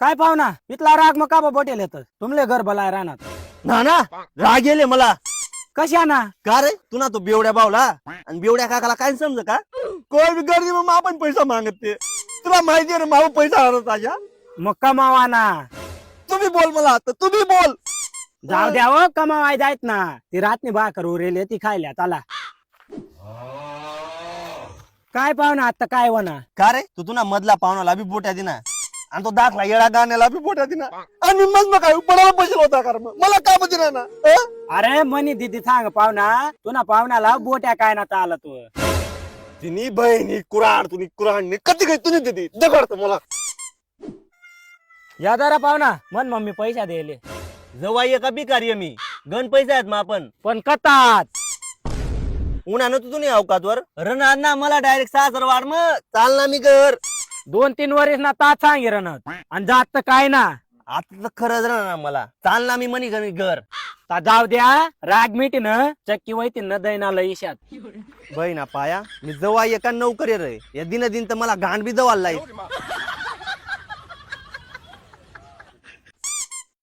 काय पाहुणा इथला राग मग का बोटेल येत तुमले घर भलाय राहणार ना ना राग गेले मला कशा ना का रे तू ना तो बेवड्या बावला आणि बेवड्या काकाला काय समज का कोण बी गर्दी मग आपण पैसा मागत ते तुला माहिती आहे ना माव पैसा आणत ताजा मग कमावा ना तुम्ही बोल मला आता तुम्ही बोल जाऊ द्या हो कमावाय जायत ना ती रातनी भाकर उरेल ती खायला चला काय पाहुणा आता काय वना का रे तू तुला मधला पाहुणाला बी बोट्या दिना आणि तो दाखला येडा गाण्याला बी बोट्या दिना आणि मग काय पडायला पैसे होता कारण मला का दिना ना अरे मनी दिदी सांग पाहुणा तुना पाहुण्याला बोट्या काय ना आला तू तिनी बहिणी कुराड तुनी कुराड कधी काही तुनी दिदी दगडत मला या जरा पाहुणा मन मम्मी पैसा द्यायले जवाई एका भिकारी मी गण पैसे आहेत मग आपण पण कतात उन्हानं तू नाही अवकातवर रणार ना मला डायरेक्ट 6,000 वाढ मग चाल ना मी घर 2-3 वर्ष ना तात सांगे रनत आणि जात तर काय ना आता तर खरंच राहणार मला चाल ना मी मनी घर ता जाऊ द्या राग मिटी न चक्की वैती न दैनाला इशात बहिणा पाया मी जवाई एका नोकरी रे या दिन तर मला घाण बी जवाल